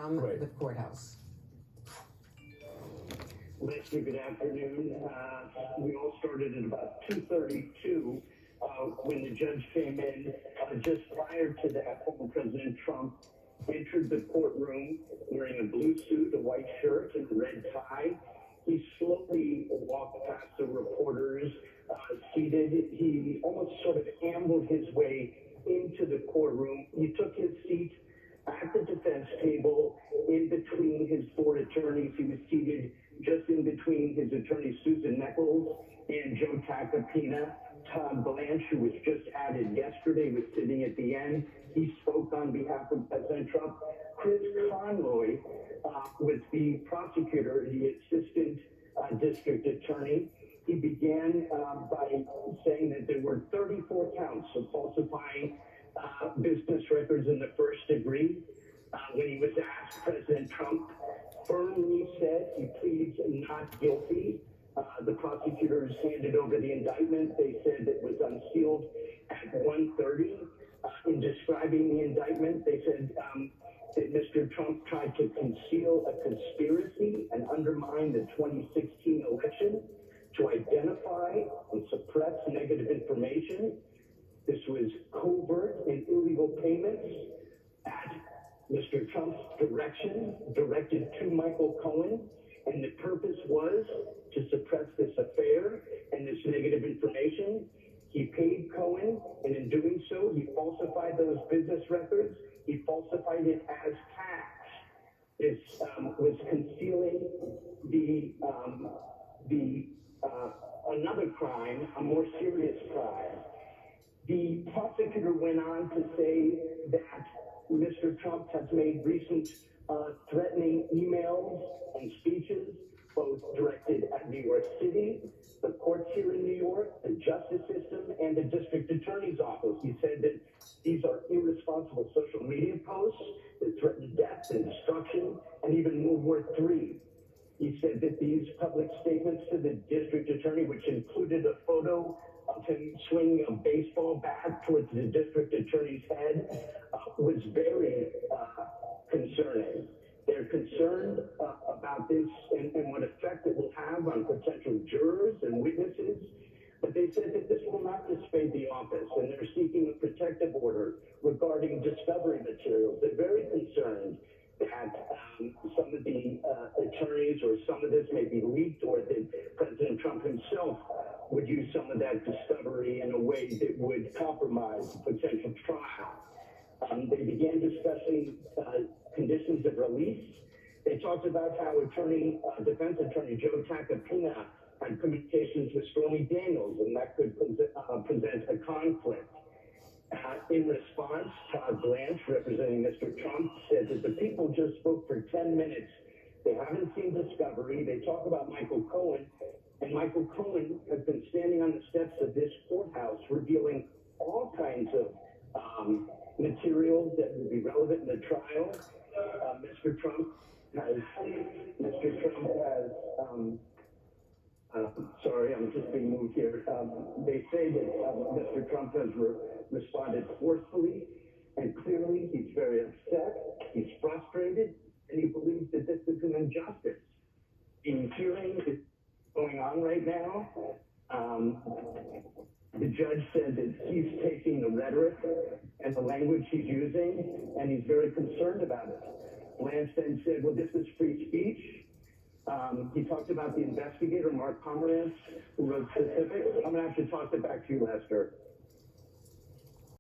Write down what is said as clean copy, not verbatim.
from the courthouse. Lester, good afternoon. We all started at about 2:32 when the judge came in. Just prior to that, former President Trump entered the courtroom wearing a blue suit, a white shirt, and a red tie. He slowly walked past the reporters seated. He almost sort of ambled his way into the courtroom. He took his seat at the defense table in between his four attorneys. He was seated just in between his attorney, Susan Nichols, and Joe Tacopina. Todd Blanche, who was just added yesterday, was sitting at the end. He spoke on behalf of President Trump. Chris Conroy was the prosecutor, the assistant district attorney. He began by saying that there were 34 counts of falsifying business records in the first degree. When he was asked, President Trump firmly said he pleads not guilty. The prosecutors handed over the indictment. They said it was unsealed at 1:30. In describing the indictment, they said that Mr. Trump tried to conceal a conspiracy and undermine the 2016 election, to identify and suppress negative information. This was covert and illegal payments at Mr. Trump's direction, directed to Michael Cohen, and the purpose was to suppress this affair and this negative information. He paid Cohen, and in doing so, he falsified those business records. He falsified it as cash. This was concealing another crime, a more serious crime. The prosecutor went on to say that Mr. Trump has made recent threatening emails and speeches, both directed at New York City, the courts here in New York, the justice system, and the district attorney's office. He said that these are irresponsible social media posts that threaten death and destruction, and even World War III. He said that these public statements to the district attorney, which included a photo of him swinging a baseball bat towards the district attorney's head, was very concerning. They're concerned about this and what effect it will have on potential jurors and witnesses. But they said that this will not dissuade the office, and they're seeking a protective order regarding discovery materials. They're very concerned that some of the attorneys or some of this may be leaked, or that President Trump himself would use some of that discovery in a way that would compromise the potential trial. They began discussing conditions of release. They talked about how defense attorney Joe Tacopina had communications with Stormy Daniels, and that could present a conflict. In response, Todd Blanche, representing Mr. Trump, said that the people just spoke for 10 minutes. They haven't seen discovery. They talk about Michael Cohen, and Michael Cohen has been standing on the steps of this courthouse revealing all kinds of materials that will be relevant in the trial. Mr. Trump has, sorry, I'm just being moved here. They say that Mr. Trump has responded forcefully and clearly. He's very upset, he's frustrated, and he believes that this is an injustice. The hearing is going on right now. The judge said that he's taking the rhetoric and the language he's using, and he's very concerned about it. Blanche then said, well, this is free speech. He talked about the investigator, Mark Pomerantz, who wrote specifics. I'm going to have to toss it back to you, Lester.